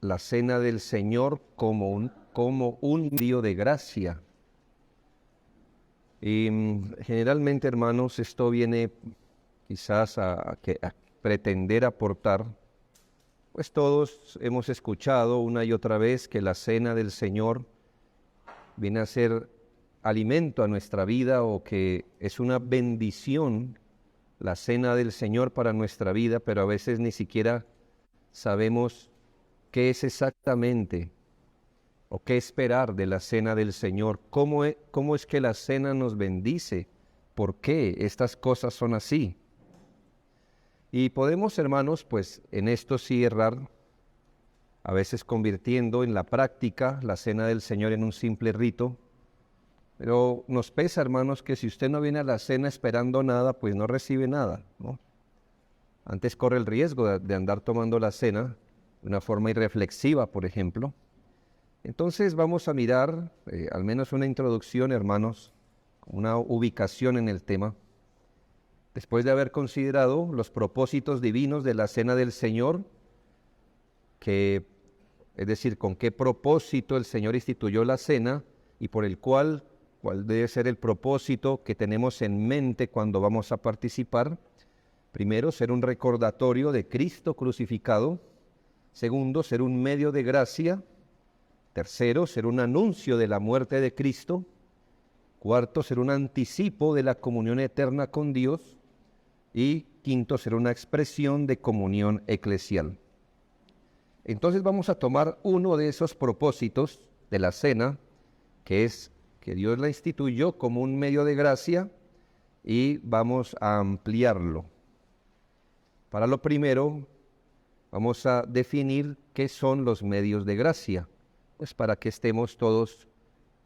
la cena del Señor como un medio de gracia. Y generalmente, hermanos, esto viene quizás a pretender aportar, pues todos hemos escuchado una y otra vez que la cena del Señor viene a ser alimento a nuestra vida, o que es una bendición la cena del Señor para nuestra vida, pero a veces ni siquiera sabemos qué es exactamente o qué esperar de la cena del Señor. ¿Cómo es que la cena nos bendice? ¿Por qué estas cosas son así? Y podemos, hermanos, pues en esto sí errar, a veces convirtiendo en la práctica la cena del Señor en un simple rito. Pero nos pesa, hermanos, que si usted no viene a la cena esperando nada, pues no recibe nada, ¿no? Antes corre el riesgo de andar tomando la cena de una forma irreflexiva, por ejemplo. Entonces vamos a mirar al menos una introducción, hermanos, una ubicación en el tema. Después de haber considerado los propósitos divinos de la cena del Señor, es decir, con qué propósito el Señor instituyó la cena y por el cuál debe ser el propósito que tenemos en mente cuando vamos a participar. Primero, ser un recordatorio de Cristo crucificado. Segundo, ser un medio de gracia. Tercero, ser un anuncio de la muerte de Cristo. Cuarto, ser un anticipo de la comunión eterna con Dios. Y quinto, ser una expresión de comunión eclesial. Entonces vamos a tomar uno de esos propósitos de la cena, que es que Dios la instituyó como un medio de gracia, y vamos a ampliarlo. Para lo primero, vamos a definir qué son los medios de gracia, pues para que estemos todos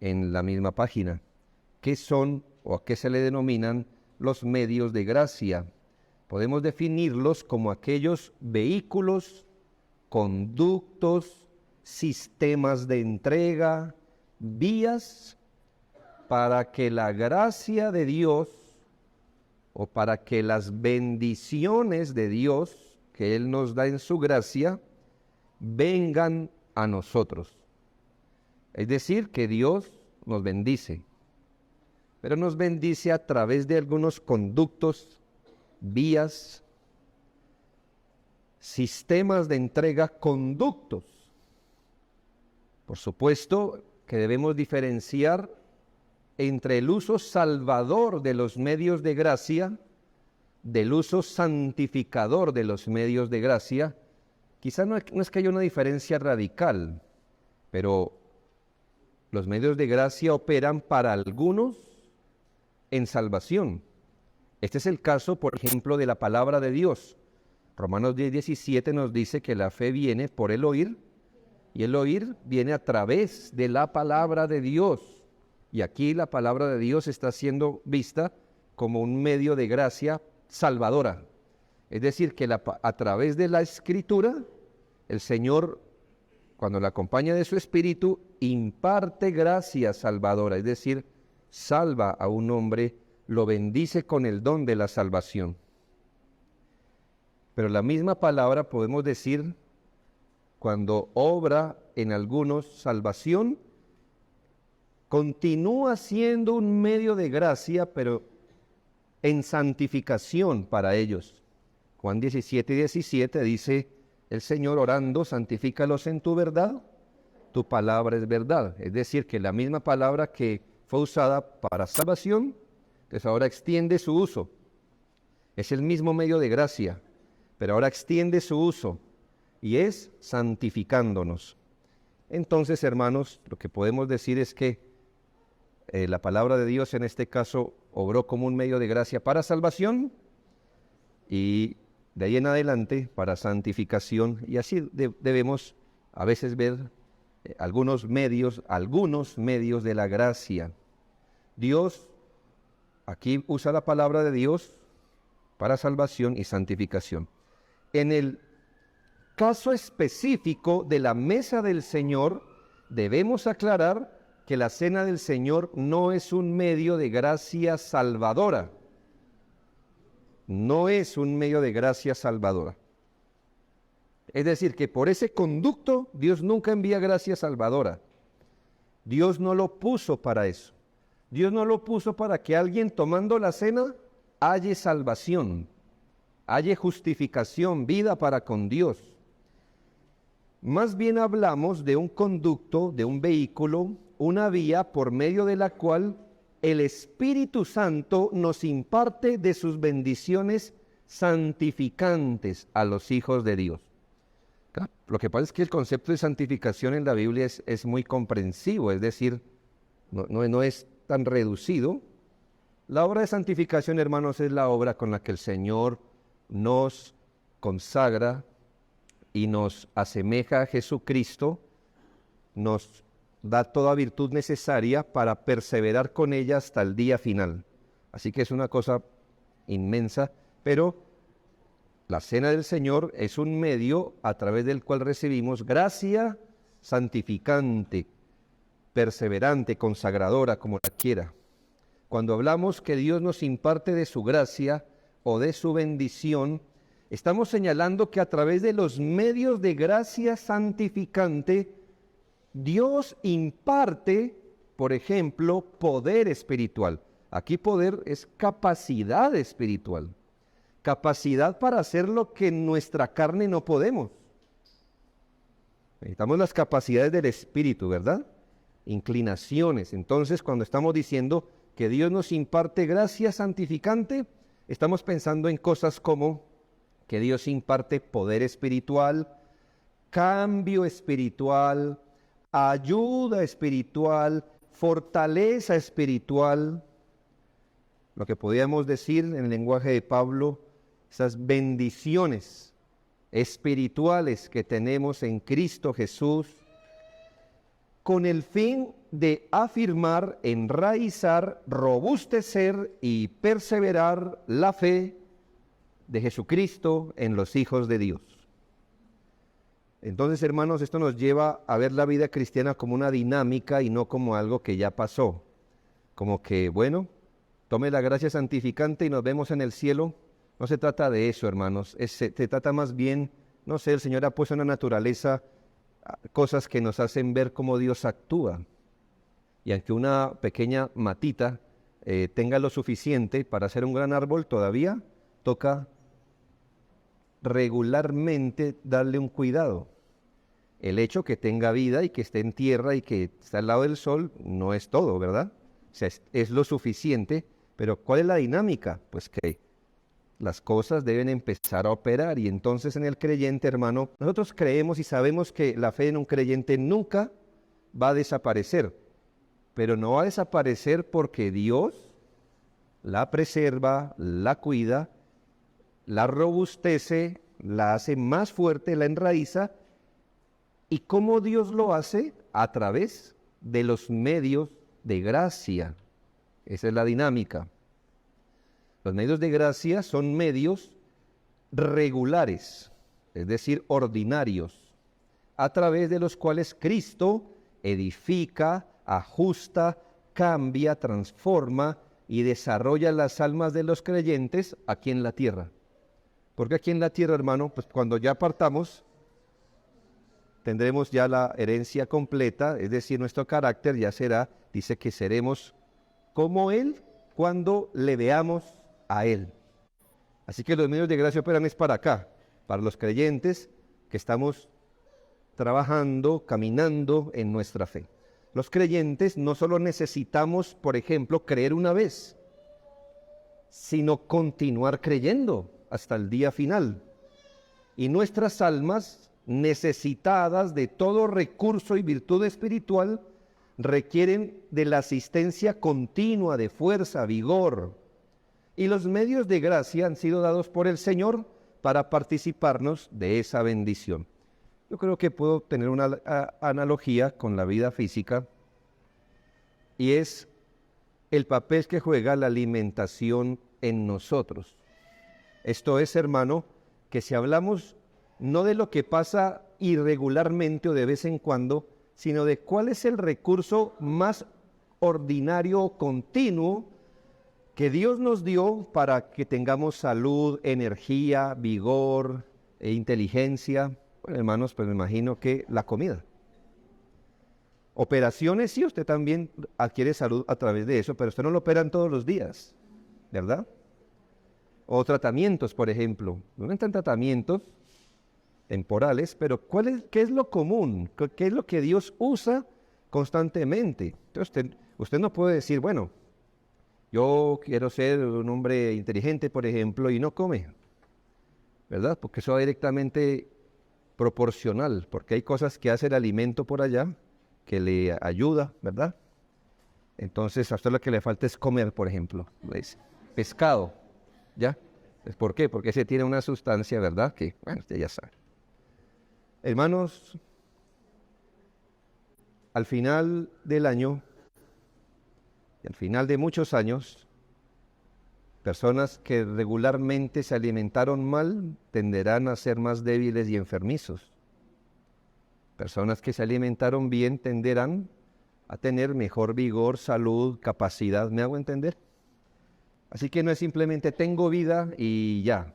en la misma página. ¿Qué son o a qué se le denominan los medios de gracia? Podemos definirlos como aquellos vehículos, conductos, sistemas de entrega, vías para que la gracia de Dios o para que las bendiciones de Dios que Él nos da en su gracia vengan a nosotros. Es decir, que Dios nos bendice, pero nos bendice a través de algunos conductos, vías, sistemas de entrega, conductos. Por supuesto que debemos diferenciar entre el uso salvador de los medios de gracia del uso santificador de los medios de gracia. Quizá no es que haya una diferencia radical, pero los medios de gracia operan para algunos en salvación. Este es el caso, por ejemplo, de la palabra de Dios. Romanos 10:17 nos dice que la fe viene por el oír, y el oír viene a través de la palabra de Dios. Y aquí la palabra de Dios está siendo vista como un medio de gracia salvadora. Es decir, que a través de la Escritura, el Señor, cuando la acompaña de su Espíritu, imparte gracia salvadora. Es decir, salva a un hombre, lo bendice con el don de la salvación. Pero la misma palabra podemos decir cuando obra en algunos salvación, continúa siendo un medio de gracia, pero en santificación para ellos. Juan 17:17 dice el Señor orando: santifícalos en tu verdad, tu palabra es verdad. Es decir, que la misma palabra que fue usada para salvación, pues ahora extiende su uso. Es el mismo medio de gracia, pero ahora extiende su uso y es santificándonos. Entonces, hermanos, lo que podemos decir es que la palabra de Dios en este caso obró como un medio de gracia para salvación y de ahí en adelante para santificación, y así debemos a veces ver algunos medios de la gracia. Dios aquí usa la palabra de Dios para salvación y santificación. En el caso específico de la mesa del Señor, debemos aclarar que la cena del Señor no es un medio de gracia salvadora. No es un medio de gracia salvadora. Es decir, que por ese conducto Dios nunca envía gracia salvadora. Dios no lo puso para eso. Dios no lo puso para que alguien tomando la cena halle salvación, halle justificación, vida para con Dios. Más bien hablamos de un conducto, de un vehículo, una vía por medio de la cual el Espíritu Santo nos imparte de sus bendiciones santificantes a los hijos de Dios. Lo que pasa es que el concepto de santificación en la Biblia es muy comprensivo, es decir, no es tan reducido. La obra de santificación, hermanos, es la obra con la que el Señor nos consagra y nos asemeja a Jesucristo, nos da toda virtud necesaria para perseverar con ella hasta el día final. Así que es una cosa inmensa, pero la cena del Señor es un medio a través del cual recibimos gracia santificante, perseverante, consagradora, como la quiera. Cuando hablamos que Dios nos imparte de su gracia o de su bendición, estamos señalando que a través de los medios de gracia santificante, Dios imparte, por ejemplo, poder espiritual. Aquí poder es capacidad espiritual. Capacidad para hacer lo que en nuestra carne no podemos. Necesitamos las capacidades del Espíritu, ¿verdad? Inclinaciones. Entonces, cuando estamos diciendo que Dios nos imparte gracia santificante, estamos pensando en cosas como que Dios imparte poder espiritual, cambio espiritual, ayuda espiritual, fortaleza espiritual. Lo que podríamos decir en el lenguaje de Pablo, esas bendiciones espirituales que tenemos en Cristo Jesús, con el fin de afirmar, enraizar, robustecer y perseverar la fe de Jesucristo en los hijos de Dios. Entonces, hermanos, esto nos lleva a ver la vida cristiana como una dinámica y no como algo que ya pasó. Como que, bueno, tome la gracia santificante y nos vemos en el cielo. No se trata de eso, hermanos. Se trata más bien, no sé, el Señor ha puesto en la naturaleza cosas que nos hacen ver cómo Dios actúa. Y aunque una pequeña matita tenga lo suficiente para hacer un gran árbol, todavía toca regularmente darle un cuidado. El hecho que tenga vida y que esté en tierra y que está al lado del sol no es todo, ¿verdad? O sea, es lo suficiente, pero ¿cuál es la dinámica? Pues que las cosas deben empezar a operar, y entonces en el creyente, hermano, nosotros creemos y sabemos que la fe en un creyente nunca va a desaparecer, pero no va a desaparecer porque Dios la preserva, la cuida, la robustece, la hace más fuerte, la enraiza. ¿Y cómo Dios lo hace? A través de los medios de gracia. Esa es la dinámica. Los medios de gracia son medios regulares, es decir, ordinarios, a través de los cuales Cristo edifica, ajusta, cambia, transforma y desarrolla las almas de los creyentes aquí en la tierra. Porque aquí en la tierra, hermano, pues cuando ya partamos, tendremos ya la herencia completa, es decir, nuestro carácter ya será, dice que seremos como Él cuando le veamos a Él. Así que los medios de gracia operan es para acá, para los creyentes que estamos trabajando, caminando en nuestra fe. Los creyentes no solo necesitamos, por ejemplo, creer una vez, sino continuar creyendo hasta el día final. Y nuestras almas, necesitadas de todo recurso y virtud espiritual, requieren de la asistencia continua de fuerza, vigor. Y los medios de gracia han sido dados por el Señor para participarnos de esa bendición. Yo creo que puedo tener una analogía con la vida física, y es el papel que juega la alimentación en nosotros. Esto es, hermano, que si hablamos no de lo que pasa irregularmente o de vez en cuando, sino de cuál es el recurso más ordinario o continuo que Dios nos dio para que tengamos salud, energía, vigor e inteligencia. Bueno, hermanos, pues me imagino que la comida. Operaciones, sí, usted también adquiere salud a través de eso, pero usted no lo operan todos los días, ¿verdad? O tratamientos, por ejemplo. No entran tratamientos temporales, pero ¿qué es lo común? ¿Qué es lo que Dios usa constantemente? Entonces, usted no puede decir, bueno, yo quiero ser un hombre inteligente, por ejemplo, y no come, ¿verdad? Porque eso va directamente proporcional, porque hay cosas que hace el alimento por allá que le ayuda, ¿verdad? Entonces, a usted lo que le falta es comer, por ejemplo, ¿ves? Pescado, ¿ya? ¿Por qué? Porque ese tiene una sustancia, ¿verdad? Que, bueno, usted ya sabe. Hermanos, al final del año, y al final de muchos años, personas que regularmente se alimentaron mal tenderán a ser más débiles y enfermizos. Personas que se alimentaron bien tenderán a tener mejor vigor, salud, capacidad. ¿Me hago entender? Así que no es simplemente tengo vida y ya.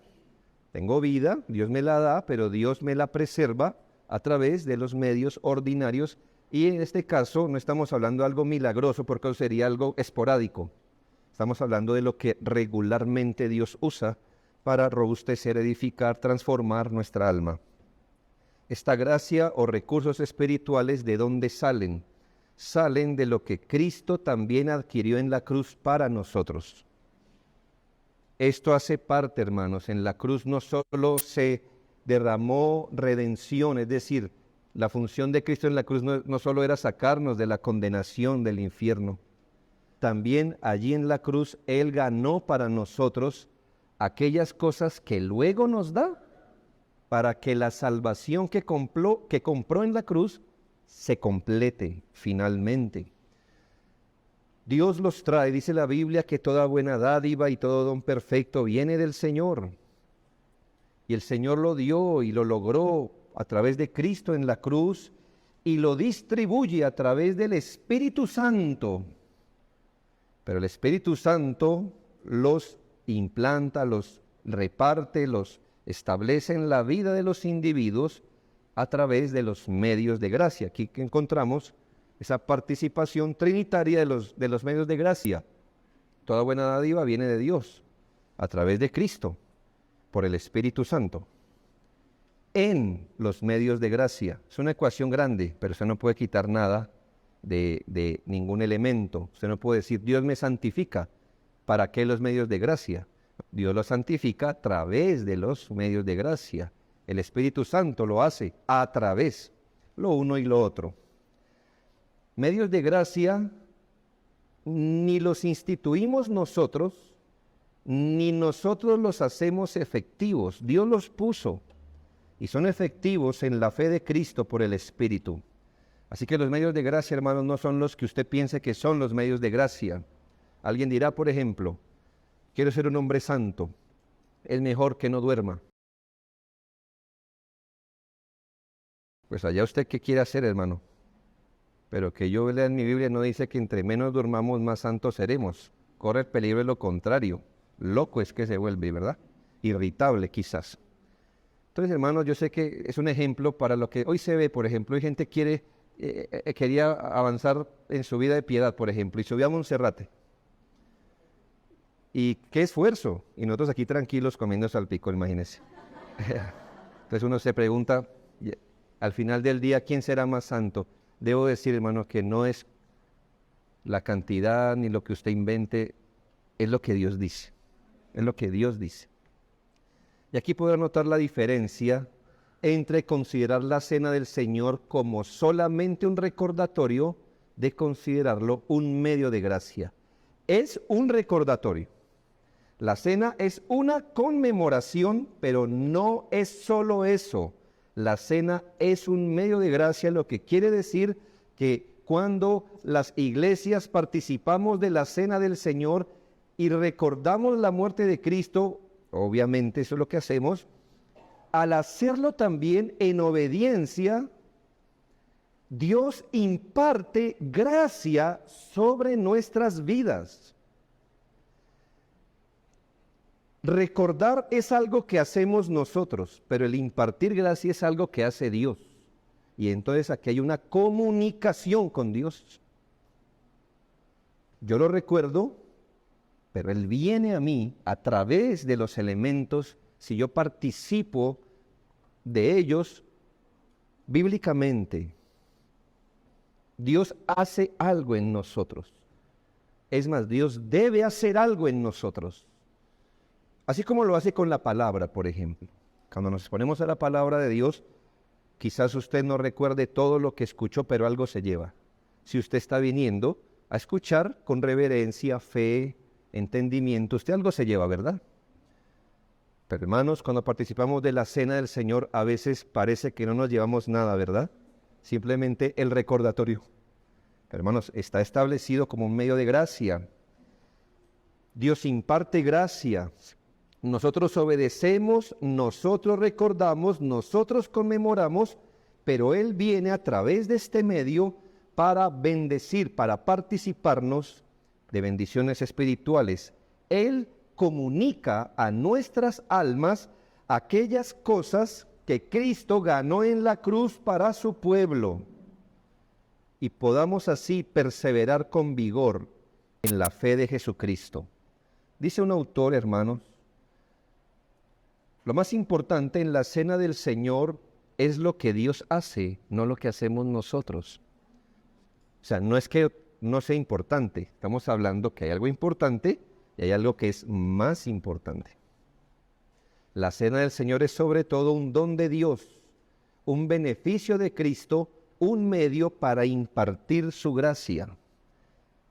Tengo vida, Dios me la da, pero Dios me la preserva a través de los medios ordinarios. Y en este caso no estamos hablando de algo milagroso porque sería algo esporádico. Estamos hablando de lo que regularmente Dios usa para robustecer, edificar, transformar nuestra alma. Esta gracia o recursos espirituales, ¿de dónde salen? Salen de lo que Cristo también adquirió en la cruz para nosotros. Esto hace parte, hermanos. En la cruz no solo se derramó redención, es decir, la función de Cristo en la cruz no solo era sacarnos de la condenación del infierno. También allí en la cruz Él ganó para nosotros aquellas cosas que luego nos da para que la salvación que compró en la cruz se complete finalmente. Dios los trae, dice la Biblia, que toda buena dádiva y todo don perfecto viene del Señor. Y el Señor lo dio y lo logró a través de Cristo en la cruz y lo distribuye a través del Espíritu Santo. Pero el Espíritu Santo los implanta, los reparte, los establece en la vida de los individuos a través de los medios de gracia. Aquí que encontramos esa participación trinitaria de los medios de gracia. Toda buena dádiva viene de Dios, a través de Cristo, por el Espíritu Santo. En los medios de gracia. Es una ecuación grande, pero usted no puede quitar nada de ningún elemento. Usted no puede decir, Dios me santifica. ¿Para qué los medios de gracia? Dios lo santifica a través de los medios de gracia. El Espíritu Santo lo hace a través, lo uno y lo otro. Medios de gracia ni los instituimos nosotros, ni nosotros los hacemos efectivos. Dios los puso y son efectivos en la fe de Cristo por el Espíritu. Así que los medios de gracia, hermanos, no son los que usted piense que son los medios de gracia. Alguien dirá, por ejemplo, quiero ser un hombre santo, es mejor que no duerma. Pues allá usted qué quiere hacer, hermano. Pero que yo lea en mi Biblia no dice que entre menos durmamos más santos seremos. Corre el peligro de lo contrario. Loco es que se vuelve, ¿verdad? Irritable quizás. Entonces, hermanos, yo sé que es un ejemplo para lo que hoy se ve. Por ejemplo, hay gente que quería avanzar en su vida de piedad, por ejemplo, y subió a Monserrate. Y qué esfuerzo. Y nosotros aquí tranquilos comiendo salpico, imagínense. Entonces uno se pregunta, al final del día, ¿quién será más santo? Debo decir, hermano, que no es la cantidad ni lo que usted invente, es lo que Dios dice. Es lo que Dios dice. Y aquí podrá notar la diferencia entre considerar la cena del Señor como solamente un recordatorio de considerarlo un medio de gracia. Es un recordatorio. La cena es una conmemoración, pero no es solo eso. La cena es un medio de gracia, lo que quiere decir que cuando las iglesias participamos de la cena del Señor y recordamos la muerte de Cristo, obviamente eso es lo que hacemos, al hacerlo también en obediencia, Dios imparte gracia sobre nuestras vidas. Recordar es algo que hacemos nosotros, pero el impartir gracia es algo que hace Dios. Y entonces aquí hay una comunicación con Dios. Yo lo recuerdo, pero Él viene a mí a través de los elementos. Si yo participo de ellos bíblicamente, Dios hace algo en nosotros. Es más, Dios debe hacer algo en nosotros. Así como lo hace con la palabra, por ejemplo. Cuando nos exponemos a la palabra de Dios, quizás usted no recuerde todo lo que escuchó, pero algo se lleva. Si usted está viniendo a escuchar con reverencia, fe, entendimiento, usted algo se lleva, ¿verdad? Pero hermanos, cuando participamos de la cena del Señor, a veces parece que no nos llevamos nada, ¿verdad? Simplemente el recordatorio. Pero hermanos, está establecido como un medio de gracia. Dios imparte gracia. Nosotros obedecemos, nosotros recordamos, nosotros conmemoramos, pero Él viene a través de este medio para bendecir, para participarnos de bendiciones espirituales. Él comunica a nuestras almas aquellas cosas que Cristo ganó en la cruz para su pueblo, y podamos así perseverar con vigor en la fe de Jesucristo. Dice un autor, hermanos, lo más importante en la cena del Señor es lo que Dios hace, no lo que hacemos nosotros. O sea, no es que no sea importante, estamos hablando que hay algo importante y hay algo que es más importante. La cena del Señor es sobre todo un don de Dios, un beneficio de Cristo, un medio para impartir su gracia.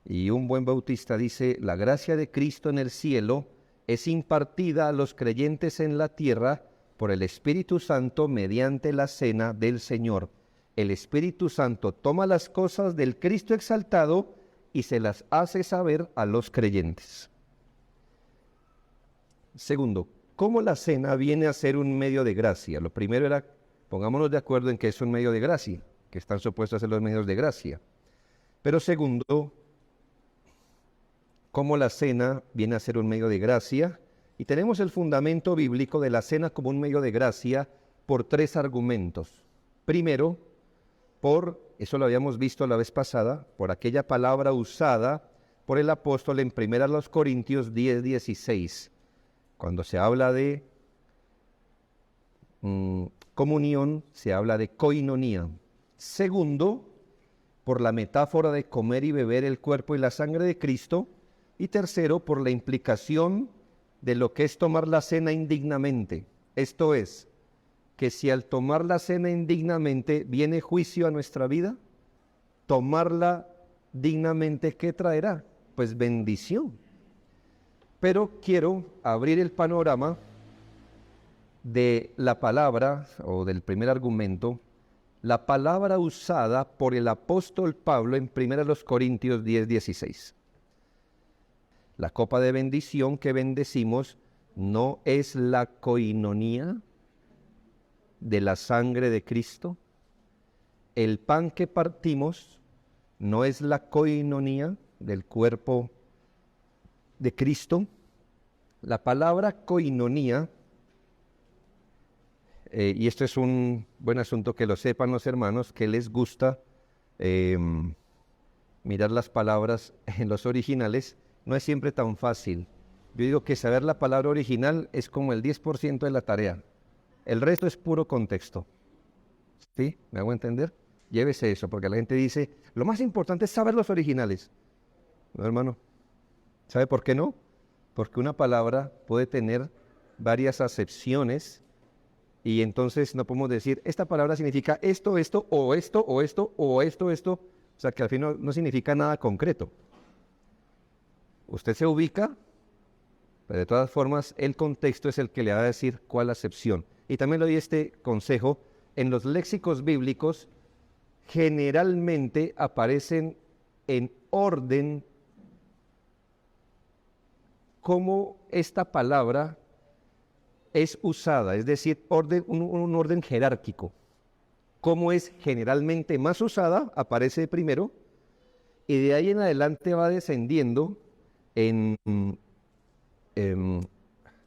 Y un buen bautista dice, la gracia de Cristo en el cielo es impartida a los creyentes en la tierra por el Espíritu Santo mediante la cena del Señor. El Espíritu Santo toma las cosas del Cristo exaltado y se las hace saber a los creyentes. Segundo, ¿cómo la cena viene a ser un medio de gracia? Lo primero era, pongámonos de acuerdo en que es un medio de gracia, que están supuestos a ser los medios de gracia. Pero segundo, cómo la cena viene a ser un medio de gracia, y tenemos el fundamento bíblico de la cena como un medio de gracia por tres argumentos. Primero, eso lo habíamos visto la vez pasada, por aquella palabra usada por el apóstol en 1 Corintios 10:16, cuando se habla de comunión, se habla de koinonía. Segundo, por la metáfora de comer y beber el cuerpo y la sangre de Cristo. Y tercero, por la implicación de lo que es tomar la cena indignamente. Esto es, que si al tomar la cena indignamente viene juicio a nuestra vida, tomarla dignamente, ¿qué traerá? Pues bendición. Pero quiero abrir el panorama de la palabra, o del primer argumento, la palabra usada por el apóstol Pablo en 1 Corintios 10:16. La copa de bendición que bendecimos no es la koinonía de la sangre de Cristo. El pan que partimos no es la koinonía del cuerpo de Cristo. La palabra koinonía, y esto es un buen asunto que lo sepan los hermanos, que les gusta mirar las palabras en los originales, no es siempre tan fácil. Yo digo que saber la palabra original es como el 10% de la tarea. El resto es puro contexto. ¿Sí? ¿Me hago entender? Llévese eso, porque la gente dice, lo más importante es saber los originales. No, hermano. ¿Sabe por qué no? Porque una palabra puede tener varias acepciones y entonces no podemos decir, esta palabra significa esto, esto, o esto, o esto, o esto, esto. O sea, que al fin no significa nada concreto. Usted se ubica, pero de todas formas el contexto es el que le va a decir cuál acepción. Y también le doy este consejo, en los léxicos bíblicos generalmente aparecen en orden cómo esta palabra es usada, es decir, un orden jerárquico. Cómo es generalmente más usada, aparece primero, y de ahí en adelante va descendiendo en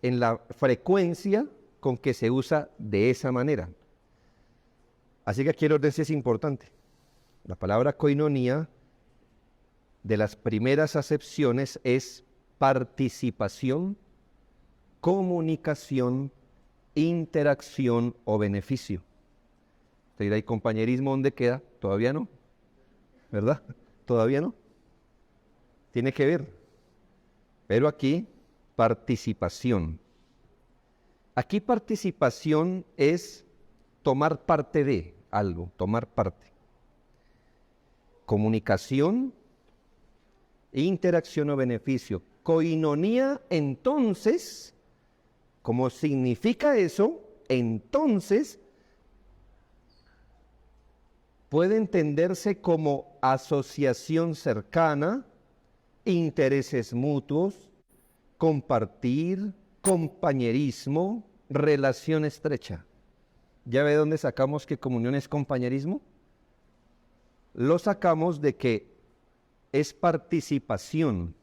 en la frecuencia con que se usa de esa manera. Así que aquí el orden sí es importante. La palabra koinonía, de las primeras acepciones, es participación, comunicación, interacción o beneficio. Usted dirá, ¿y compañerismo dónde queda? Todavía no, ¿verdad? Todavía no. Tiene que ver. Pero aquí, participación. Aquí participación es tomar parte de algo, tomar parte. Comunicación, interacción o beneficio. Koinonía, entonces, como significa eso, entonces puede entenderse como asociación cercana, intereses mutuos, compartir, compañerismo, relación estrecha. ¿Ya ve dónde sacamos que comunión es compañerismo? Lo sacamos de que es participación.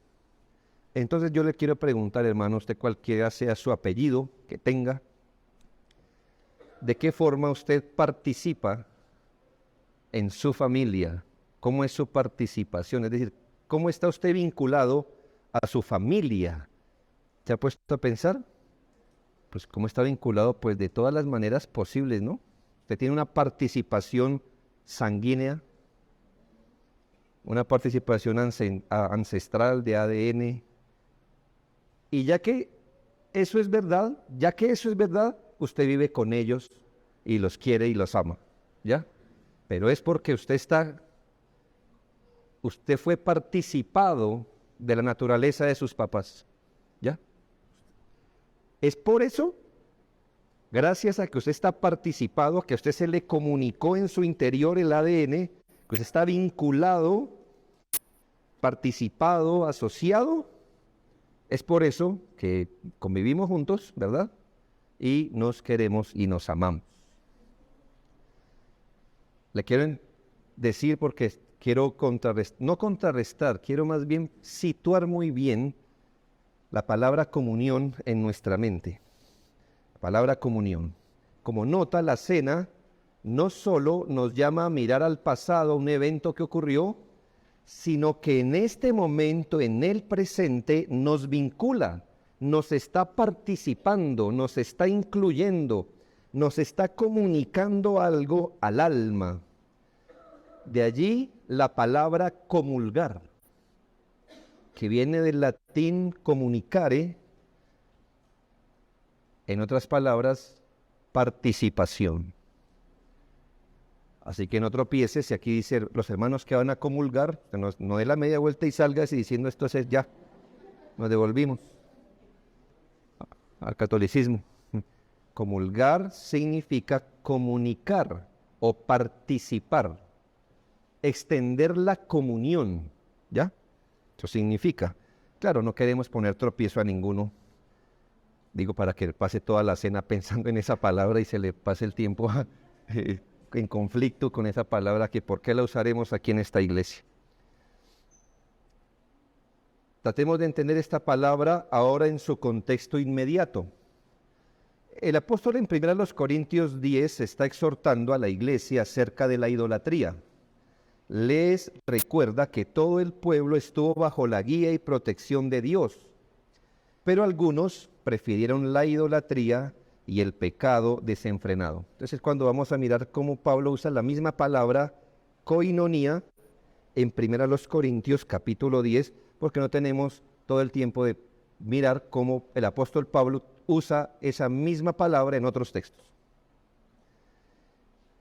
Entonces yo le quiero preguntar, hermano, usted cualquiera sea su apellido que tenga, ¿de qué forma usted participa en su familia? ¿Cómo es su participación? Es decir, ¿cómo está usted vinculado a su familia? ¿Se ha puesto a pensar? Pues cómo está vinculado, pues de todas las maneras posibles, ¿no? Usted tiene una participación sanguínea, una participación ancestral de ADN, y ya que eso es verdad, usted vive con ellos y los quiere y los ama, ¿ya? Pero es porque usted fue participado de la naturaleza de sus papás, ¿ya? Es por eso, gracias a que usted está participado, a que a usted se le comunicó en su interior el ADN, que usted está vinculado, participado, asociado, es por eso que convivimos juntos, ¿verdad? Y nos queremos y nos amamos. Le quiero decir porque quiero quiero más bien situar muy bien la palabra comunión en nuestra mente. La palabra comunión. Como nota, la cena no solo nos llama a mirar al pasado, a un evento que ocurrió, sino que en este momento, en el presente, nos vincula, nos está participando, nos está incluyendo, nos está comunicando algo al alma. De allí la palabra comulgar, que viene del latín comunicare, en otras palabras, participación. Así que no tropieces, si aquí dice los hermanos que van a comulgar, no dé la media vuelta y salgas y diciendo esto es ya, nos devolvimos al catolicismo. Comulgar significa comunicar o participar, extender la comunión, ¿ya? Eso significa. Claro, no queremos poner tropiezo a ninguno, digo para que pase toda la cena pensando en esa palabra y se le pase el tiempo en conflicto con esa palabra, que por qué la usaremos aquí en esta iglesia. Tratemos de entender esta palabra ahora en su contexto inmediato. El apóstol en 1 Corintios 10 está exhortando a la iglesia acerca de la idolatría. Les recuerda que todo el pueblo estuvo bajo la guía y protección de Dios, pero algunos prefirieron la idolatría y el pecado desenfrenado. Entonces, cuando vamos a mirar cómo Pablo usa la misma palabra koinonía en 1 Corintios capítulo 10, porque no tenemos todo el tiempo de mirar cómo el apóstol Pablo usa esa misma palabra en otros textos.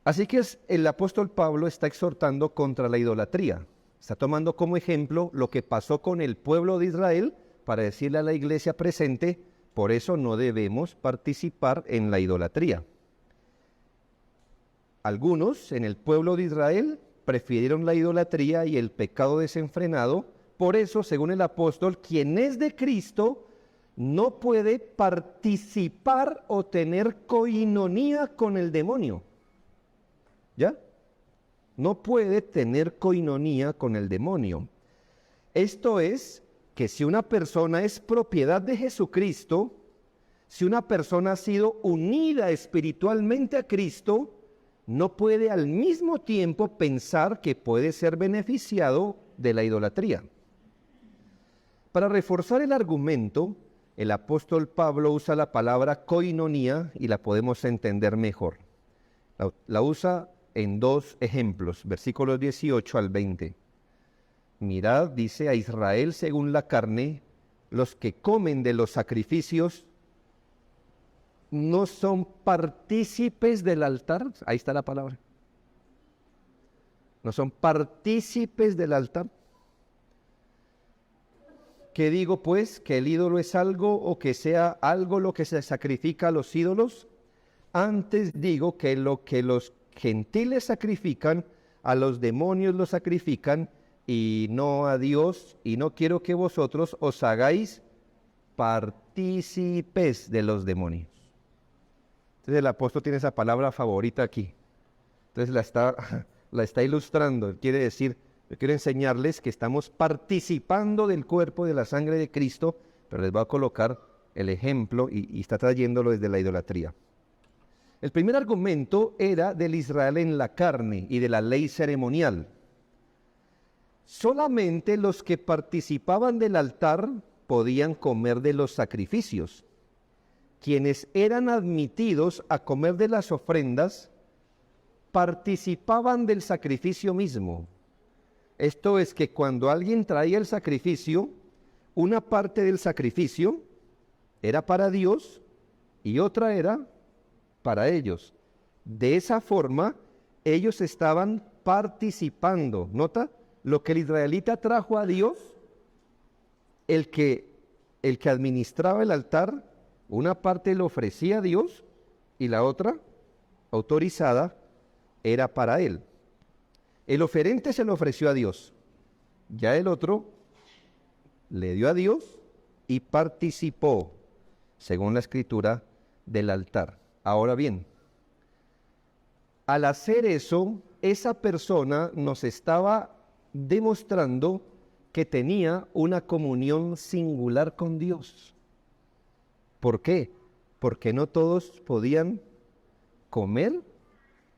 Así que el apóstol Pablo está exhortando contra la idolatría. Está tomando como ejemplo lo que pasó con el pueblo de Israel para decirle a la iglesia presente: por eso no debemos participar en la idolatría. Algunos en el pueblo de Israel prefirieron la idolatría y el pecado desenfrenado. Por eso, según el apóstol, quien es de Cristo no puede participar o tener koinonía con el demonio. ¿Ya? No puede tener koinonía con el demonio. Esto es que si una persona es propiedad de Jesucristo, Si una persona ha sido unida espiritualmente a Cristo, no puede al mismo tiempo pensar que puede ser beneficiado de la idolatría. Para reforzar el argumento, el apóstol Pablo usa la palabra koinonía y la podemos entender mejor. La usa en dos ejemplos, versículos 18 al 20. Mirad, dice, a Israel según la carne, los que comen de los sacrificios no son partícipes del altar. Ahí está la palabra. No son partícipes del altar. ¿Qué digo pues? ¿Que el ídolo es algo o que sea algo lo que se sacrifica a los ídolos? Antes digo que lo que los gentiles sacrifican, a los demonios lo sacrifican y no a Dios, y no quiero que vosotros os hagáis partícipes de los demonios. Entonces el apóstol tiene esa palabra favorita aquí. Entonces la está ilustrando. Quiere decir, yo quiero enseñarles que estamos participando del cuerpo de la sangre de Cristo, pero les voy a colocar el ejemplo y está trayéndolo desde la idolatría. El primer argumento era del Israel en la carne y de la ley ceremonial. Solamente los que participaban del altar podían comer de los sacrificios. Quienes eran admitidos a comer de las ofrendas participaban del sacrificio mismo. Esto es que cuando alguien traía el sacrificio, una parte del sacrificio era para Dios y otra era para ellos. De esa forma, ellos estaban participando. ¿Nota? Lo que el israelita trajo a Dios, el que administraba el altar, una parte lo ofrecía a Dios y la otra, autorizada, era para él. El oferente se lo ofreció a Dios, ya el otro le dio a Dios y participó, según la escritura, del altar. Ahora bien, al hacer eso, esa persona nos estaba demostrando que tenía una comunión singular con Dios. ¿Por qué? Porque no todos podían comer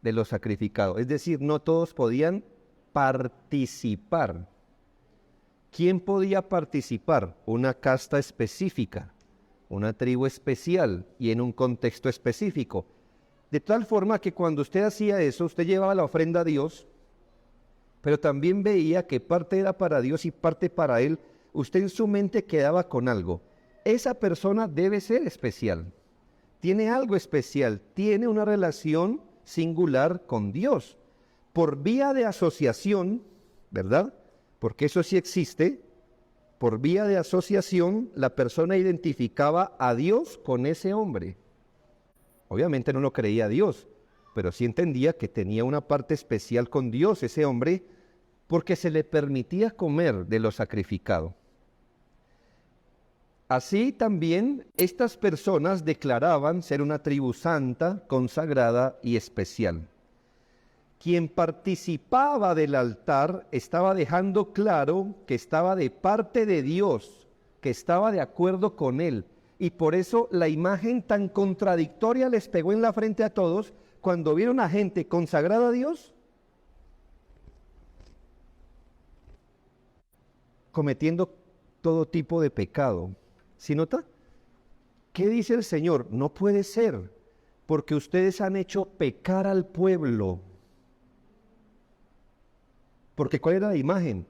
de lo sacrificado, es decir, no todos podían participar. ¿Quién podía participar? Una casta específica, una tribu especial y en un contexto específico. De tal forma que cuando usted hacía eso, usted llevaba la ofrenda a Dios, pero también veía que parte era para Dios y parte para Él. Usted en su mente quedaba con algo. Esa persona debe ser especial. Tiene algo especial, tiene una relación singular con Dios. Por vía de asociación, ¿verdad? Porque eso sí existe. Por vía de asociación, la persona identificaba a Dios con ese hombre. Obviamente no lo creía a Dios, pero sí entendía que tenía una parte especial con Dios ese hombre, porque se le permitía comer de lo sacrificado. Así también estas personas declaraban ser una tribu santa, consagrada y especial. Quien participaba del altar estaba dejando claro que estaba de parte de Dios, que estaba de acuerdo con Él. Y por eso la imagen tan contradictoria les pegó en la frente a todos cuando vieron a gente consagrada a Dios cometiendo todo tipo de pecado. ¿Sí nota? ¿Qué dice el Señor? No puede ser, porque ustedes han hecho pecar al pueblo. Porque ¿cuál era la imagen?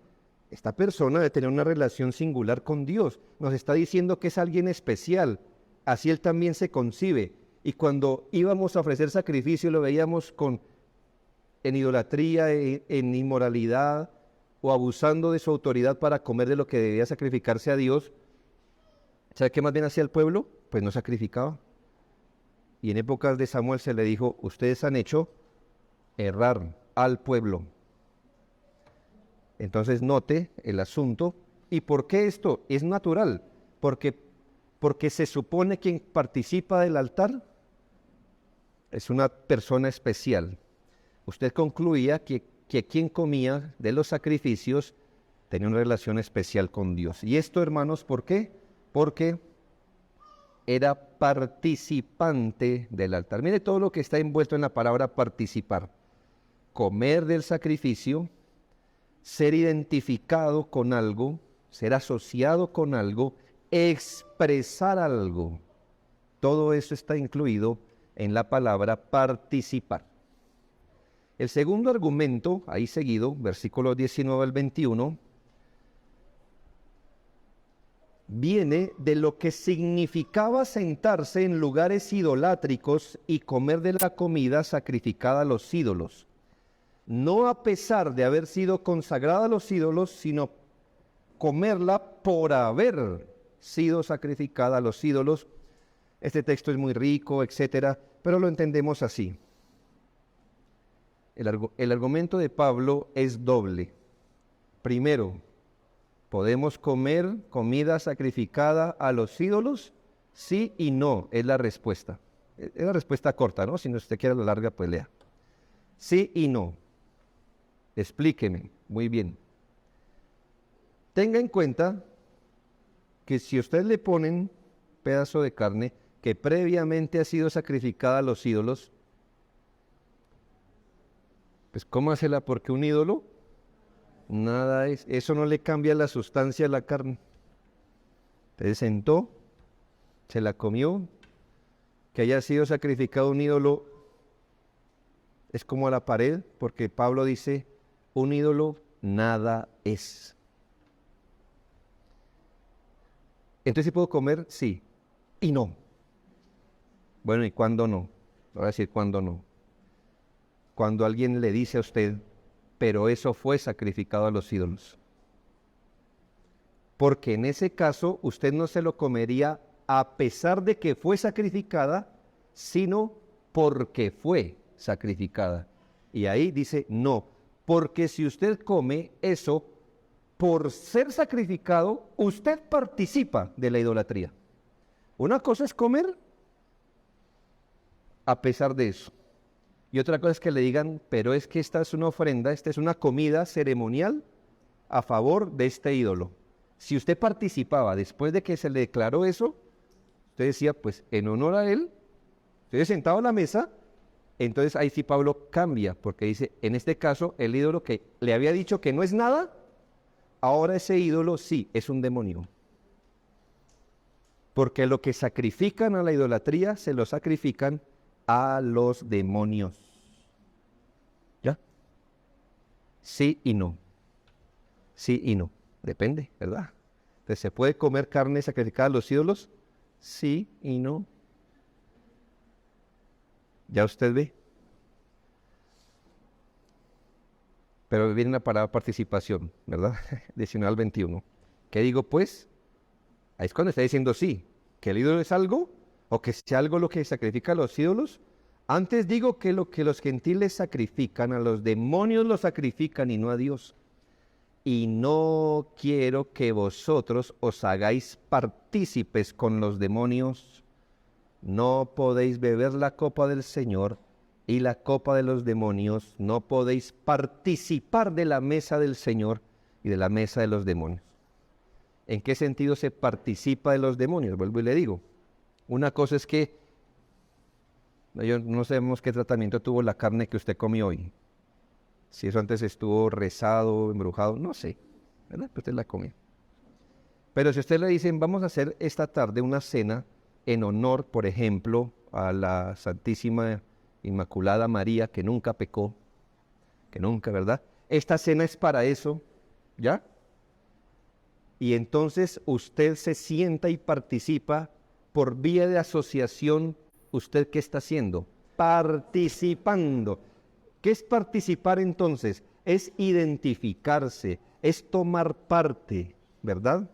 Esta persona debe tener una relación singular con Dios. Nos está diciendo que es alguien especial. Así Él también se concibe. Y cuando íbamos a ofrecer sacrificio lo veíamos en idolatría, en inmoralidad, o abusando de su autoridad para comer de lo que debía sacrificarse a Dios. ¿Sabe qué más bien hacía el pueblo? Pues no sacrificaba. Y en épocas de Samuel se le dijo, ustedes han hecho errar al pueblo. Entonces note el asunto. ¿Y por qué esto? Es natural. Porque se supone quien participa del altar es una persona especial. Usted concluía que quien comía de los sacrificios tenía una relación especial con Dios. Y esto, hermanos, ¿por qué? Porque era participante del altar. Mire todo lo que está envuelto en la palabra participar. Comer del sacrificio, ser identificado con algo, ser asociado con algo, expresar algo. Todo eso está incluido en la palabra participar. El segundo argumento, ahí seguido, versículos 19 al 21, viene de lo que significaba sentarse en lugares idolátricos y comer de la comida sacrificada a los ídolos. No a pesar de haber sido consagrada a los ídolos, sino comerla por haber sido sacrificada a los ídolos. Este texto es muy rico, etcétera, pero lo entendemos así. El argumento de Pablo es doble. Primero, ¿podemos comer comida sacrificada a los ídolos? Sí y no, es la respuesta. Es la respuesta corta, ¿no? Si no usted quiere la larga, pues lea. Sí y no. Explíqueme. Muy bien. Tenga en cuenta que si usted le ponen pedazo de carne que previamente ha sido sacrificada a los ídolos, pues cómasela porque un ídolo, nada es, eso no le cambia la sustancia a la carne. Usted sentó, se la comió, que haya sido sacrificado un ídolo es como a la pared, porque Pablo dice, un ídolo nada es. Entonces, ¿sí puedo comer? Sí. Y no. Bueno, ¿y cuándo no? Voy a decir cuándo no. Cuando alguien le dice a usted, pero eso fue sacrificado a los ídolos. Porque en ese caso usted no se lo comería a pesar de que fue sacrificada, sino porque fue sacrificada. Y ahí dice, no, porque si usted come eso, por ser sacrificado, usted participa de la idolatría. Una cosa es comer a pesar de eso. Y otra cosa es que le digan, pero es que esta es una ofrenda, esta es una comida ceremonial a favor de este ídolo. Si usted participaba después de que se le declaró eso, usted decía, pues en honor a él, estoy sentado a la mesa, entonces ahí sí Pablo cambia, porque dice, en este caso, el ídolo que le había dicho que no es nada, ahora ese ídolo sí es un demonio. Porque lo que sacrifican a la idolatría, se lo sacrifican a los demonios. ¿Ya? Sí y no. Sí y no. Depende, ¿verdad? Entonces, ¿se puede comer carne sacrificada a los ídolos? Sí y no. Ya usted ve. Pero viene la palabra participación, ¿verdad? 19 al 21. ¿Qué digo pues? Ahí es cuando está diciendo sí, que el ídolo es algo, o que sea algo lo que sacrifica a los ídolos. Antes digo que lo que los gentiles sacrifican, a los demonios lo sacrifican y no a Dios. Y no quiero que vosotros os hagáis partícipes con los demonios. No podéis beber la copa del Señor y la copa de los demonios. No podéis participar de la mesa del Señor y de la mesa de los demonios. ¿En qué sentido se participa de los demonios? Vuelvo y le digo. Una cosa es que no sabemos qué tratamiento tuvo la carne que usted comió hoy. Si eso antes estuvo rezado, embrujado, no sé, ¿verdad? Pero usted la comió. Pero si usted le dicen, vamos a hacer esta tarde una cena en honor, por ejemplo, a la Santísima Inmaculada María, que nunca pecó, que nunca, ¿verdad? Esta cena es para eso, ¿ya? Y entonces usted se sienta y participa por vía de asociación. ¿Usted qué está haciendo? Participando. ¿Qué es participar entonces? Es identificarse, es tomar parte, ¿verdad?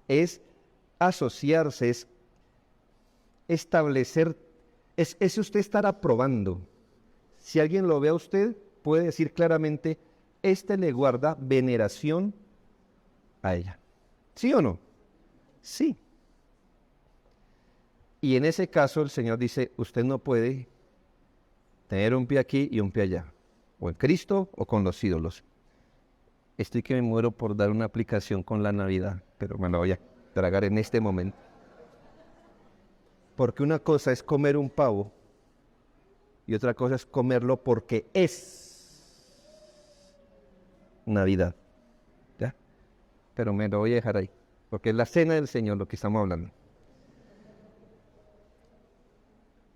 Es asociarse, es establecer, es usted estar aprobando. Si alguien lo ve a usted, puede decir claramente, este le guarda veneración a ella. ¿Sí o no? Sí. Y en ese caso el Señor dice, usted no puede tener un pie aquí y un pie allá, o en Cristo o con los ídolos. Estoy que me muero por dar una aplicación con la Navidad, pero me la voy a tragar en este momento. Porque una cosa es comer un pavo y otra cosa es comerlo porque es Navidad. ¿Ya? Pero me lo voy a dejar ahí, porque es la cena del Señor lo que estamos hablando.